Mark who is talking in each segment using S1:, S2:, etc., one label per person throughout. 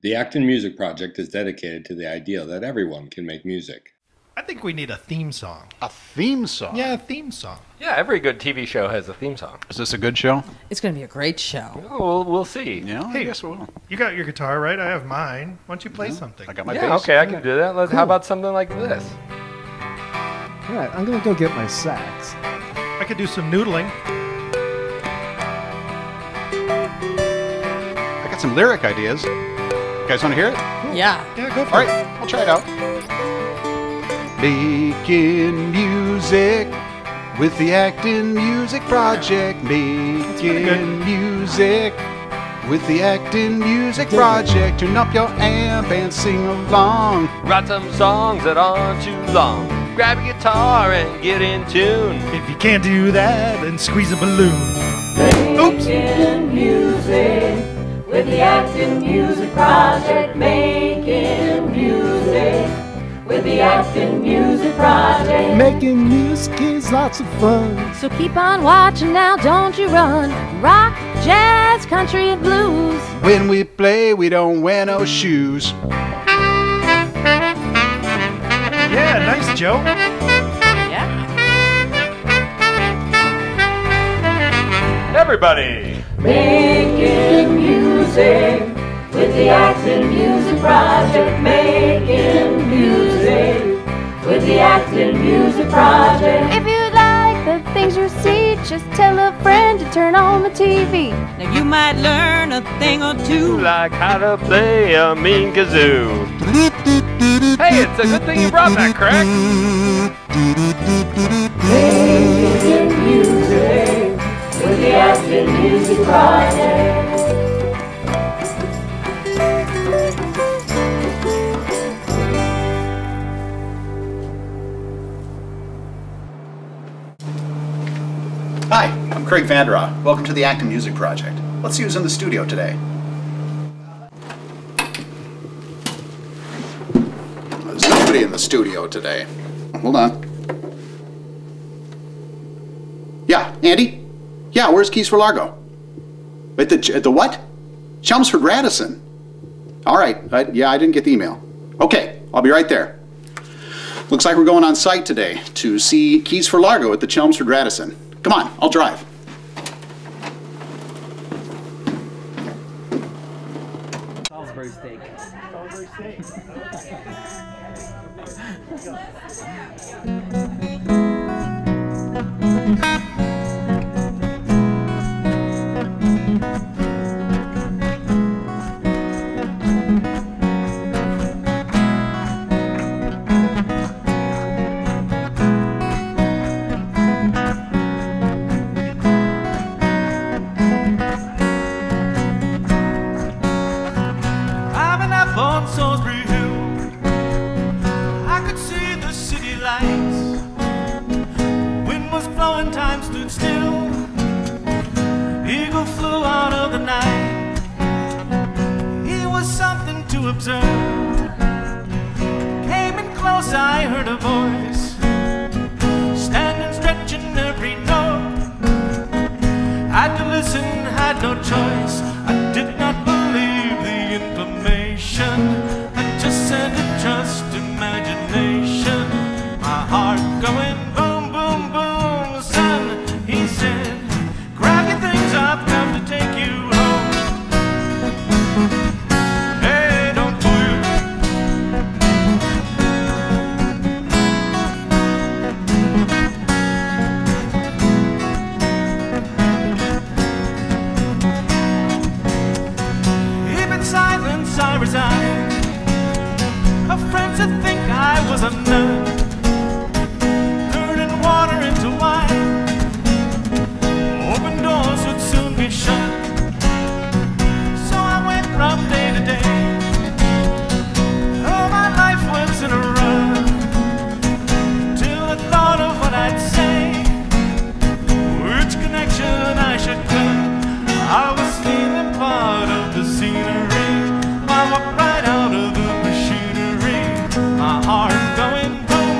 S1: The Acton Music Project is dedicated to the idea that everyone can make music.
S2: I think we need a theme song.
S3: A theme song?
S2: Yeah, a theme song.
S4: Yeah, every good TV show has a theme song.
S3: Is this a good show?
S5: It's going to be a great show.
S4: Oh, we'll see.
S3: Yeah, I
S2: Hey,
S3: guess we will.
S2: You got your guitar, right? I have mine. Why don't you play something?
S3: I got my
S4: Yeah,
S3: bass.
S4: okay, I can do that. How about something like this?
S6: All right, I'm gonna go get my sax.
S2: I could do some noodling.
S3: I got some lyric ideas. You guys want to hear it?
S5: Yeah.
S2: Yeah, go for
S3: All
S2: it.
S3: right, I'll try it out. Making music with the Acton Music Project. Making music with the Acton Music Project. Turn up your amp and sing along.
S4: Write some songs that aren't too long. Grab a guitar and get in tune.
S2: If you can't do that, then squeeze a balloon.
S3: Oops.
S7: Making music with the Acton Music Project. Making music with the Acton Music Project.
S6: Making music is lots of fun.
S8: So keep on watching now, don't you run. Rock, jazz, country, and blues.
S3: When we play, we don't wear no shoes.
S2: Yeah, nice, Joe.
S5: Yeah.
S4: Everybody!
S7: Making music with the Acton Music Project. Making music with the Acton Music Project.
S8: If you like the things you see, just tell a friend to turn on the TV.
S5: Now you might learn a thing or two.
S4: Like how to play a mean kazoo. Hey, it's a good thing you brought that, Craig.
S7: Making music with the Acton Music Project.
S3: Hi, I'm Craig Vanderock. Welcome to the Acton Music Project. Let's see who's in the studio today. There's nobody in the studio today. Hold on. Yeah, Andy? Yeah, where's Keys For Largo? At the what? Chelmsford Radisson. All right, yeah, I didn't get the email. Okay, I'll be right there. Looks like we're going on site today to see Keys For Largo at the Chelmsford Radisson. Come on, I'll drive.
S6: Salisbury steak.
S9: Climbing up on Salisbury Hill, I could see the city lights. Wind was blowing, time stood still. Eagle flew out of the night. He was something to observe. Came in close, I heard a voice, standing, stretching every note. Had to listen, had no choice. I did not believe the information. I just said to trust imagination. My heart going boom, boom, boom. Son, he said, grab your things, I've come to take you home. Hey, don't move. Even silence I resigned. Her friends would think I was a nut, turning water into wine. Open doors would soon be shut. So I went from day to day. Oh, my life was in a rut, till I thought of what I'd say, which connection I should cut. I was feeling part of the scenery. I walked right out of the machinery. My heart going boom,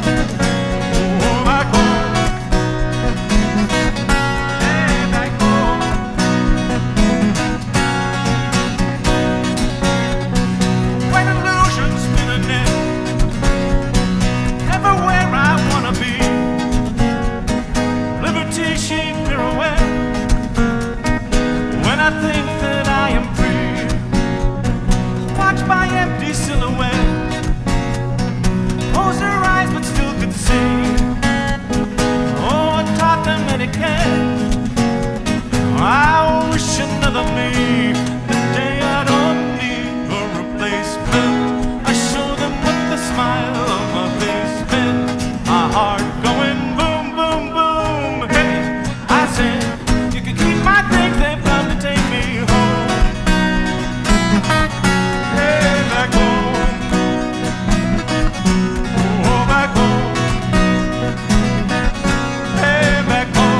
S9: Oh, back home. Hey, back home. When illusions spin a net, everywhere I wanna be. Liberty shake pirouette. When I think that I am free, watch my empty silhouette. Close her eyes but still could see. Oh, I taught them etiquette. I wish another me. The day I don't need a replacement, I show them what the smile of my face meant. My heart going boom, boom, boom. Hey, I said, you can keep my things, they've come to take me home. Hey, back home. Oh, back home. Hey, back home.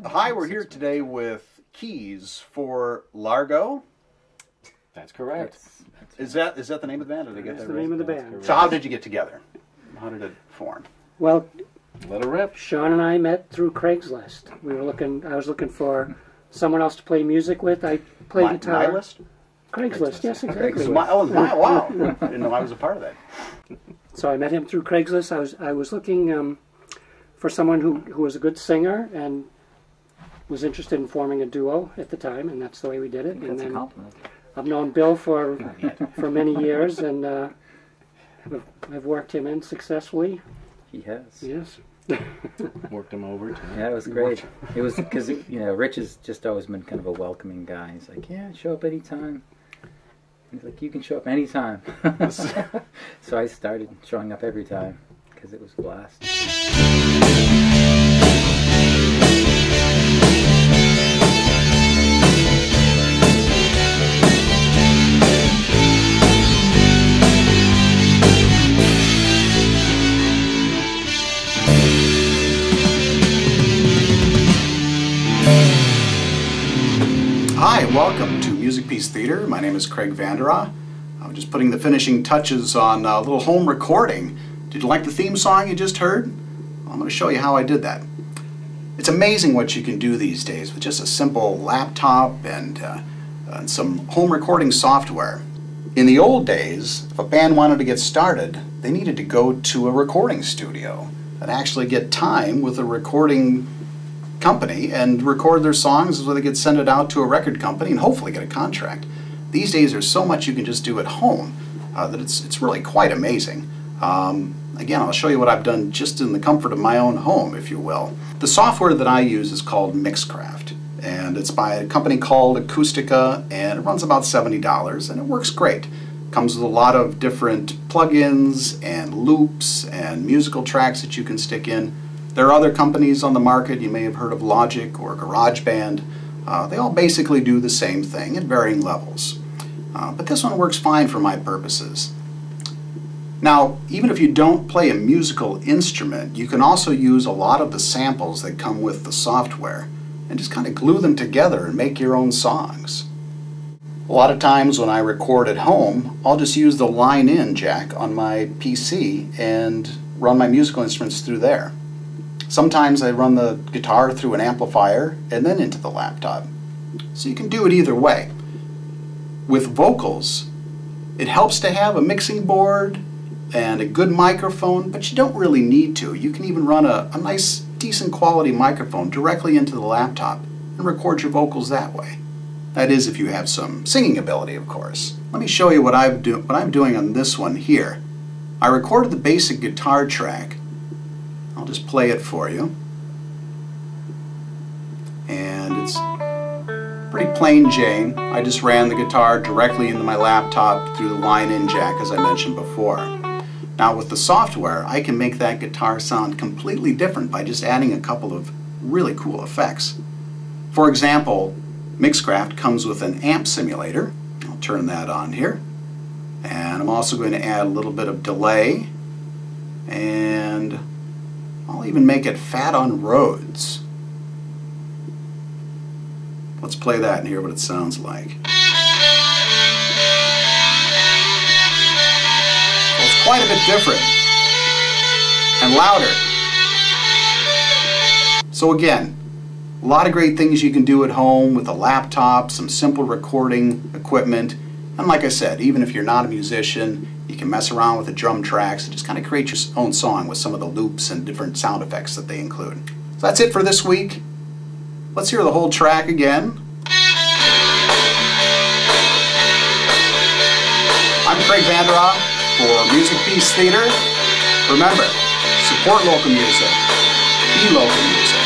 S3: Hi, we're here today with Keys For Largo.
S10: That's correct.
S3: Is that the name of the band? Did I get
S10: That's
S3: that
S10: the
S3: right?
S10: name of the band.
S3: So how did you get together? How did it form?
S10: Well,
S3: Let it rip.
S10: Sean and I met through Craigslist. I was looking for someone else to play music with. I play guitar.
S3: My list?
S10: Craigslist, yes, exactly.
S3: Wow. Didn't know I was a part of that.
S10: So I met him through Craigslist. I was looking for someone who was a good singer and was interested in forming a duo at the time, and that's the way we did it. And then I've known Bill for many years, and I've worked him in successfully.
S11: He has.
S10: Yes.
S6: Worked him over.
S11: Yeah, it was great. It was because Rich has just always been kind of a welcoming guy. He's like, yeah, show up anytime. He's like, you can show up anytime. So I started showing up every time because it was a blast.
S3: Hi, welcome to Music Piece Theater. My name is Craig Vandera. I'm just putting the finishing touches on a little home recording. Did you like the theme song you just heard? Well, I'm going to show you how I did that. It's amazing what you can do these days with just a simple laptop and some home recording software. In the old days, if a band wanted to get started, they needed to go to a recording studio and actually get time with a recording company and record their songs so they could send it out to a record company and hopefully get a contract. These days there's so much you can just do at home that it's really quite amazing. Again, I'll show you what I've done just in the comfort of my own home, if you will. The software that I use is called Mixcraft, and it's by a company called Acoustica, and it runs about $70, and it works great. Comes with a lot of different plugins and loops and musical tracks that you can stick in. There are other companies on the market. You may have heard of Logic or GarageBand. They all basically do the same thing at varying levels. But this one works fine for my purposes. Now, even if you don't play a musical instrument, you can also use a lot of the samples that come with the software and just kind of glue them together and make your own songs. A lot of times when I record at home, I'll just use the line-in jack on my PC and run my musical instruments through there. Sometimes I run the guitar through an amplifier and then into the laptop. So you can do it either way. With vocals, it helps to have a mixing board and a good microphone, but you don't really need to. You can even run a nice, decent quality microphone directly into the laptop and record your vocals that way. That is, if you have some singing ability, of course. Let me show you what I'm doing on this one here. I recorded the basic guitar track. I'll just play it for you. and it's pretty plain Jane. I just ran the guitar directly into my laptop through the line-in jack, as I mentioned before. Now with the software, I can make that guitar sound completely different by just adding a couple of really cool effects. For example, Mixcraft comes with an amp simulator. I'll turn that on here. And I'm also going to add a little bit of delay, and I'll even make it fat on Rhodes. Let's play that and hear what it sounds like. So it's quite a bit different and louder. So again, a lot of great things you can do at home with a laptop, some simple recording equipment. And like I said, even if you're not a musician, you can mess around with the drum tracks and just kind of create your own song with some of the loops and different sound effects that they include. So that's it for this week. Let's hear the whole track again. I'm Craig Vanderhoff for Music Peace Theater. Remember, support local music, be local music.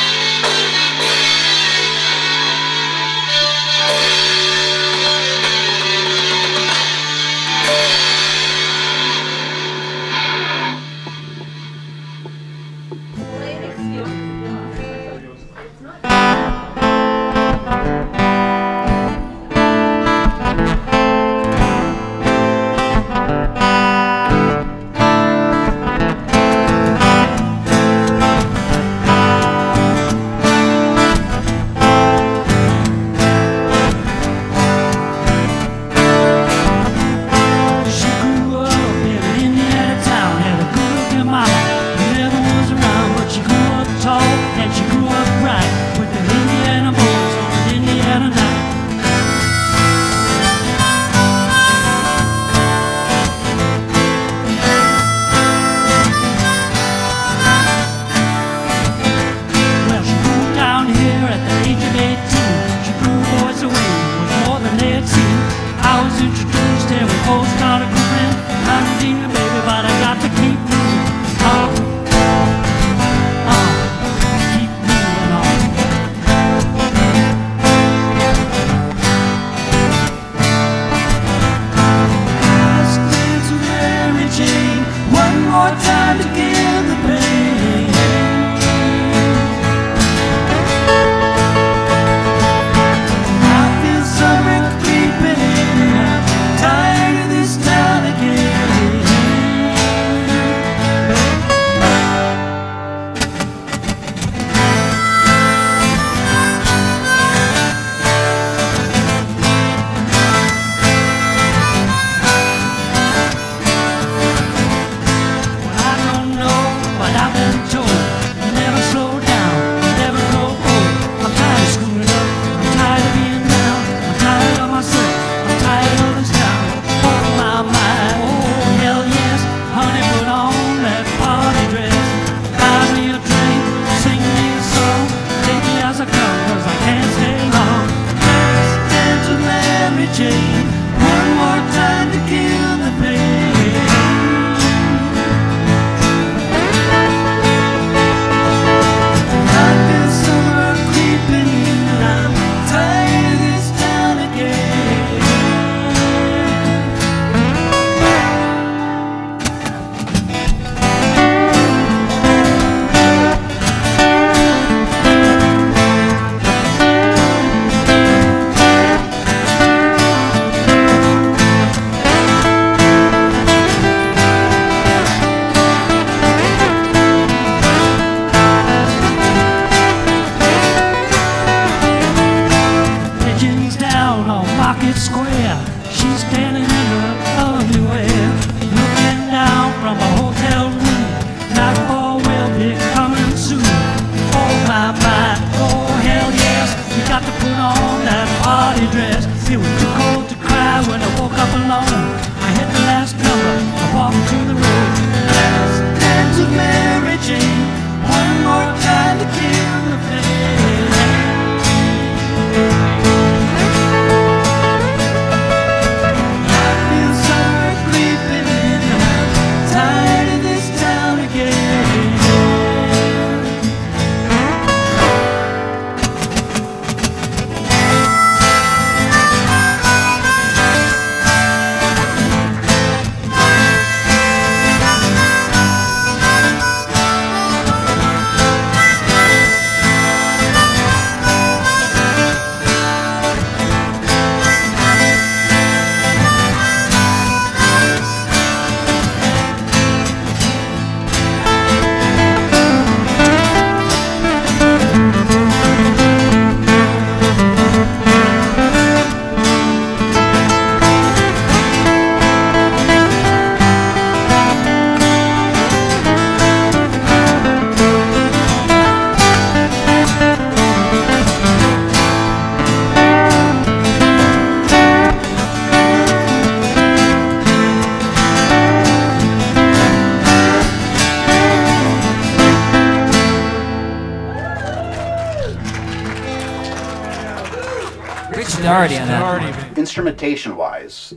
S12: Rich Doherty on that.
S3: Instrumentation-wise,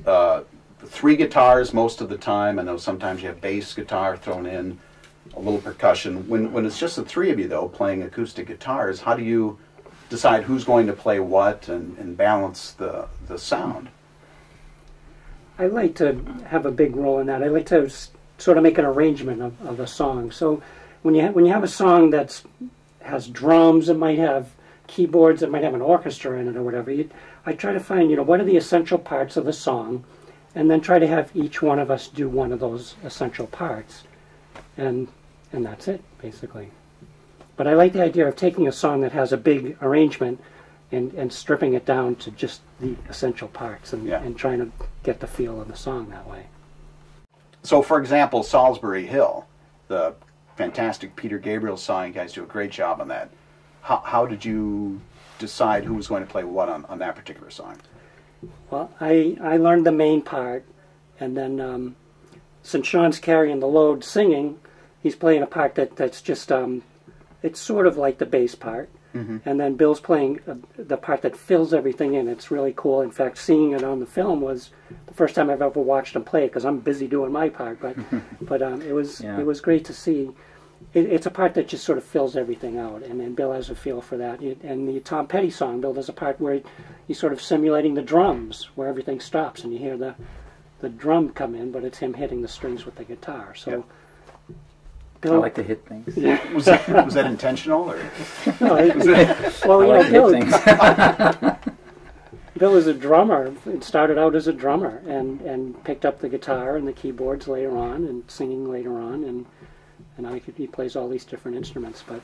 S3: 3 guitars most of the time. I know sometimes you have bass guitar thrown in, a little percussion. When it's just the 3 of you, though, playing acoustic guitars, how do you decide who's going to play what and balance the sound?
S10: I like to have a big role in that. I like to sort of make an arrangement of a song. So when you have a song that has drums, it might have keyboards, it might have an orchestra in it or whatever. I try to find, what are the essential parts of the song, and then try to have each one of us do one of those essential parts, and that's it basically. But I like the idea of taking a song that has a big arrangement and stripping it down to just the essential parts and trying to get the feel of the song that way.
S3: So, for example, Salisbury Hill, the fantastic Peter Gabriel song, you guys do a great job on that. How did you decide who was going to play what on that particular song?
S10: Well, I learned the main part, and then since Sean's carrying the load singing, he's playing a part that's just, it's sort of like the bass part.
S3: Mm-hmm.
S10: And then Bill's playing the part that fills everything in. It's really cool. In fact, seeing it on the film was the first time I've ever watched him play it, because I'm busy doing my part. But it was great to see. It's a part that just sort of fills everything out, and then Bill has a feel for that. And the Tom Petty song, Bill does a part where he's sort of simulating the drums, where everything stops and you hear the drum come in, but it's him hitting the strings with the guitar. So.
S3: Yeah.
S11: I like to hit things.
S3: Yeah. Was that intentional, or?
S10: No, Bill was a drummer. It started out as a drummer, and picked up the guitar and the keyboards later on, and singing later on, and now he plays all these different instruments. But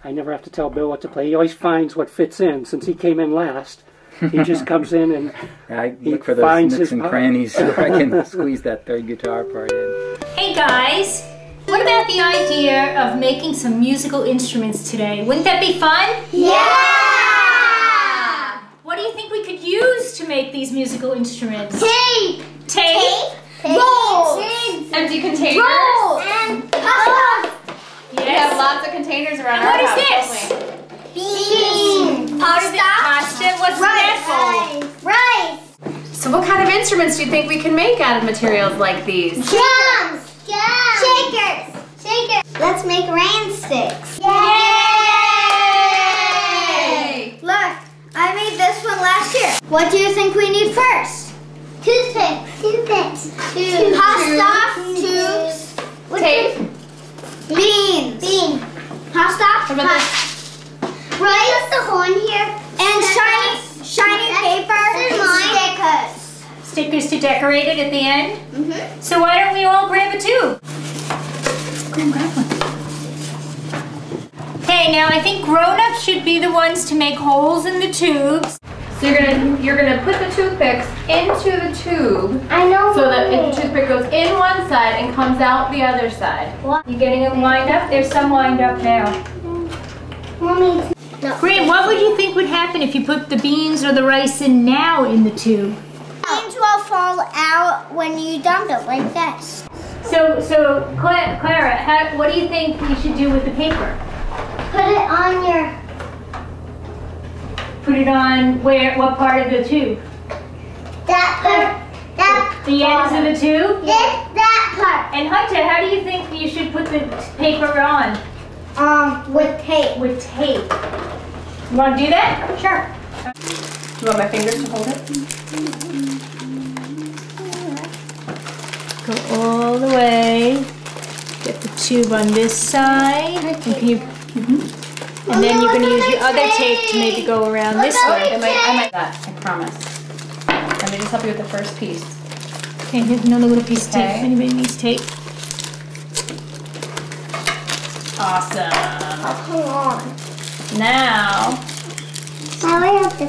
S10: I never have to tell Bill what to play. He always finds what fits in. Since he came in last, he just comes in and
S11: I look for those nooks and crannies so I can squeeze that 3rd guitar part in.
S13: Hey guys, what about the idea of making some musical instruments today? Wouldn't that be fun?
S7: Yeah!
S13: What do you think we could use to make these musical instruments?
S7: Tape!
S13: Tape?
S7: Rolls!
S14: Empty containers.
S7: Rolls! And pasta!
S14: Yes. We have lots of containers around our
S13: What is
S14: house,
S13: this?
S14: don't we?
S7: Beans!
S13: Pasta? What's that for?
S7: Rice!
S14: So what kind of instruments do you think we can make out of materials like these?
S7: Drums! Shakers! Let's make rain sticks. Yay! Look, I made this one last year. What do you think we need first? Toothpicks. Pasta. Tubes.
S14: Tape.
S7: Beans. Pasta.
S14: What about this?
S7: Rice. What's the horn here? And shiny paper. Stickers.
S13: Stickers to decorate it at the end?
S7: Mm-hmm.
S13: So why don't we all grab a tube? Go and grab one. Hey, now I think grown-ups should be the ones to make holes in the tubes.
S14: So you're gonna put the toothpicks into the tube.
S7: I know.
S14: So that the toothpick goes in one side and comes out the other side.
S7: What?
S13: You getting them lined up? There's some lined up now.
S7: Mommy. No.
S13: Grant, what would you think would happen if you put the beans or the rice in now in the tube?
S7: Beans will fall out when you dump it like this.
S13: So Clara, what do you think we should do with the paper?
S7: Put it on your...
S13: Put it on where? What part of the tube?
S7: That part.
S13: The ends of the tube?
S7: That part.
S13: And Hunter, how do you think you should put the paper on?
S7: With tape.
S13: With tape. You want to do that?
S7: Sure.
S14: Do you want my fingers to hold it?
S13: Go all the way. Get the tube on this side. And can you? And then you're going to use your other tape to maybe go around this way.
S14: I might that. I promise. Let me just help you with the first piece.
S13: Okay, here's another little piece of tape. If anybody needs tape. Awesome.
S7: Oh, come on.
S13: Now
S7: I have to.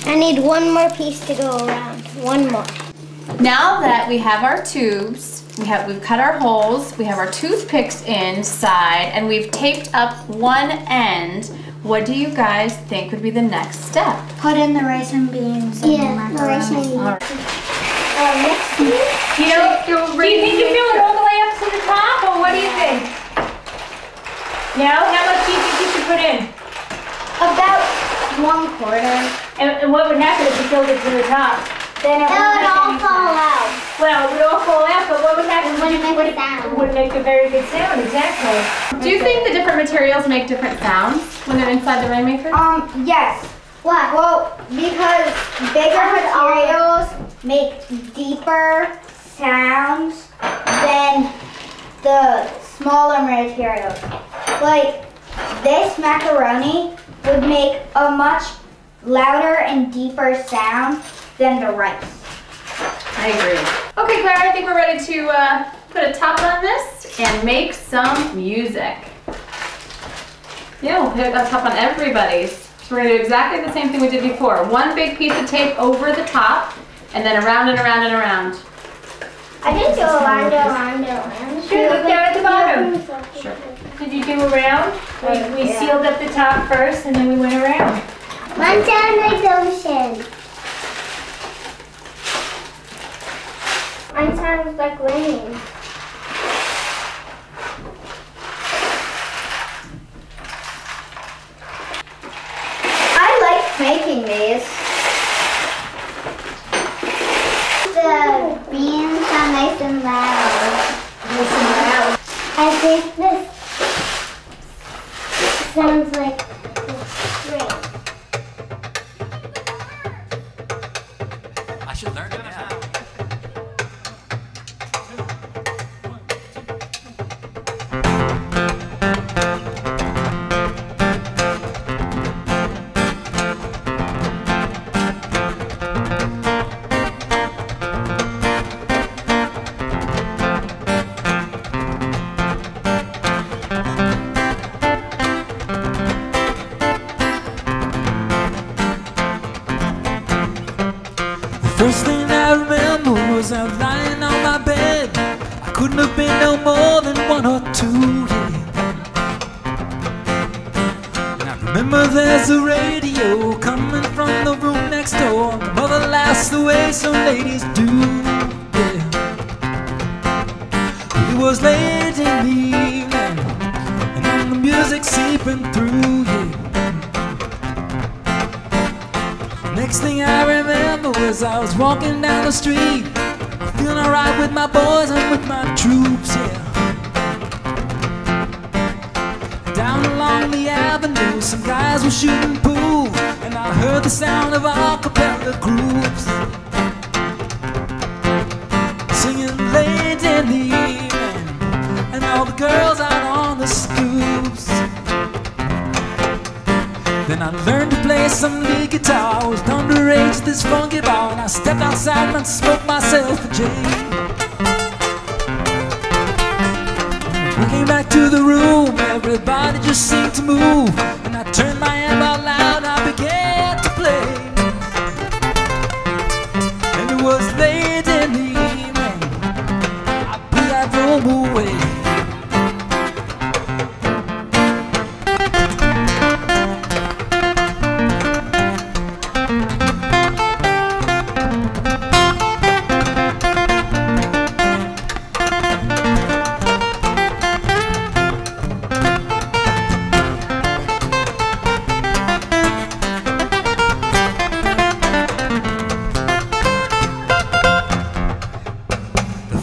S7: I need one more piece to go around. One more.
S14: Now that we have our tubes, we've cut our holes, we have our toothpicks inside, and we've taped up one end, what do you guys think would be the next step?
S7: Put in the rice and beans. And the rice and beans.
S14: Right.
S13: do you think you fill it all the way up to the top, or what do you think? Now, how much do you think you should put in?
S7: About 1/4.
S13: And what would happen if you filled it to the top? Then it would
S7: all fall out.
S13: Well, it would all fall out, but what would happen?
S7: It wouldn't make a sound.
S13: It wouldn't make a very good sound, exactly.
S14: Do you think the different materials make different sounds when they're inside the Rainmaker?
S7: Yes. What? Well, because bigger materials make deeper sounds than the smaller materials. Like this macaroni would make a much louder and deeper sound than the rice.
S14: I agree. Okay, Claire, I think we're ready to put a top on this and make some music. Yeah, we'll put a top on everybody's. So we're gonna do exactly the same thing we did before. One big piece of tape over the top, and then around and around and around.
S7: I didn't do around.
S13: Sure, look down at the bottom.
S14: Sure.
S13: Did you do around? We sealed up the top first, and then we went around.
S7: One sounds like the ocean. Mine sounds like rain. I like making these. The beans sound nice and loud. I think this sounds like rain.
S9: I should learn it now.
S12: First thing I remember was I was lying on my bed. I couldn't have been no more than 1 or 2, yeah. And I remember there's a radio coming from the room next door. My mother laughs the way some ladies do, yeah. It was late in the evening, and then the music seeping through, yeah. Next thing I remember was I was walking down the street, feeling alright with my boys and with my troops, yeah. Down along the avenue, some guys were shooting pool, and I heard the sound of a cappella groups singing late in the evening, and all the girls out on the stoops. Then I learned to play some lead guitar. I was underage at this funky bar, and I stepped outside and smoked myself a J. We came back to the room, everybody just seemed to move, and I turned my amp out loud and I began to play. And it was late in the evening, I put that room away.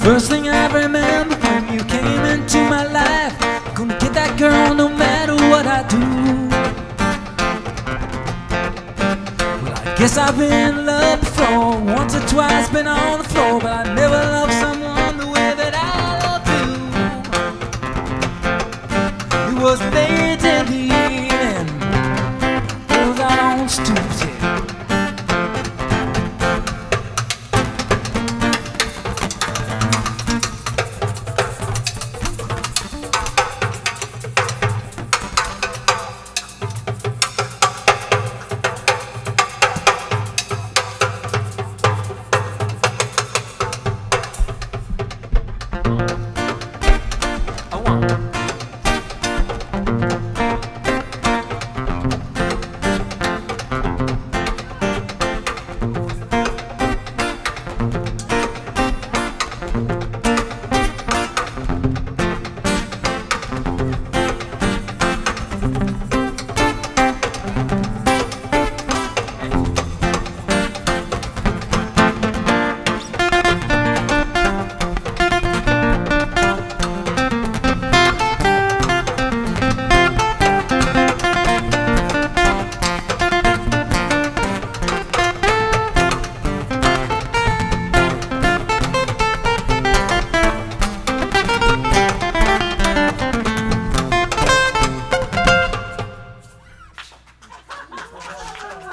S12: First thing I remember when you came into my life, I'm gonna get that girl no matter what I do. Well, I guess I've been in love before, once or twice been on the floor, but I never loved someone the way that I love you. It was late in the evening, it was out on stoops, yeah.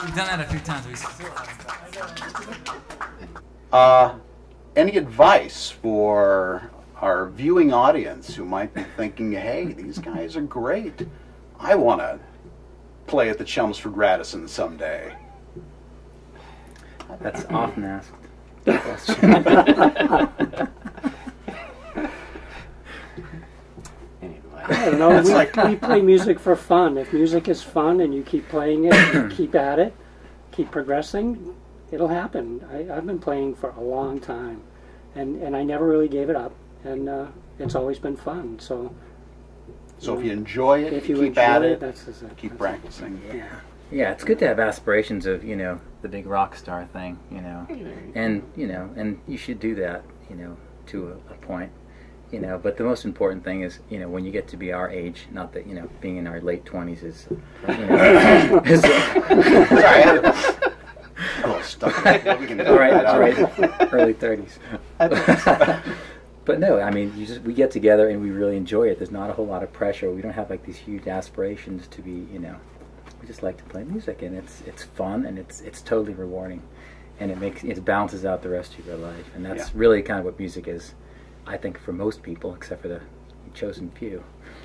S12: We've done that a few times. We still haven't done it.
S3: Any advice for our viewing audience who might be thinking, hey, these guys are great. I want to play at the Chelmsford Radisson someday.
S11: That's often asked question.
S10: I don't know. We play music for fun. If music is fun and you keep playing it, keep at it, keep progressing, it'll happen. I've been playing for a long time, and I never really gave it up, and it's always been fun. So
S3: if you enjoy it,
S10: if you
S3: keep at it,
S10: keep
S3: practicing.
S11: Yeah, it's good to have aspirations of, the big rock star thing, and you should do that, to a point. But the most important thing is, when you get to be our age, not that, being in our late 20s is,
S3: Sorry, a little stuck. We can
S11: all right, early 30s. But no, I mean, we get together and we really enjoy it. There's not a whole lot of pressure. We don't have like these huge aspirations to be, we just like to play music, and it's fun, and it's totally rewarding, and it balances out the rest of your life, and that's really kind of what music is. I think for most people, except for the chosen few,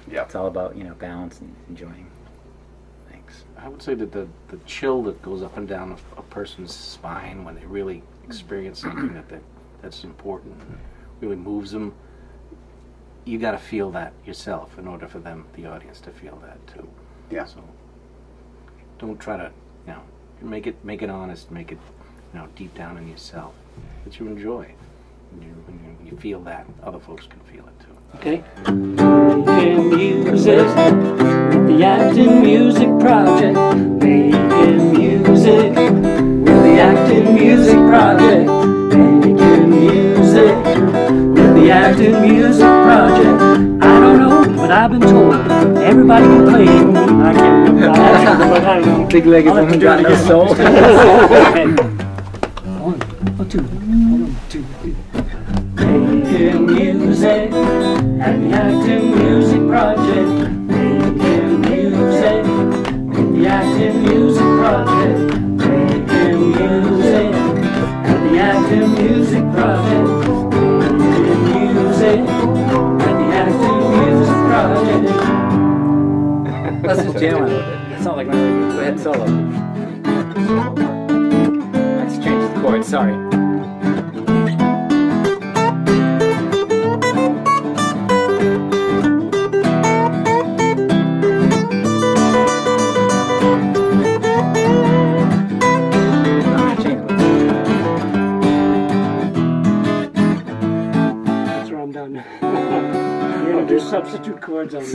S11: it's all about balance and enjoying. Thanks.
S15: I would say that the chill that goes up and down a person's spine when they really experience something that's important, and really moves them. You got to feel that yourself in order for them, the audience, to feel that too.
S3: Yeah.
S15: So don't try to make it honest, make it deep down in yourself that you enjoy. When you feel that, other folks can feel it too.
S10: Okay. Making music, the Acton Music Project. Making music with the Acton Music Project. Making music with the Acton Music Project. I don't know, but I've been told everybody can play. I can't remember. I don't know.
S11: Big-legged woman got no soul.
S10: One, two, three. Making music at the Acton Music Project. Making music at the Acton Music Project. Making music at the Acton Music Project. Making music at the Acton Music Project.
S11: Let's just jam on it. It's not like my go ahead solo. Let's change the chord. Sorry.
S10: You're gonna do substitute chords on me.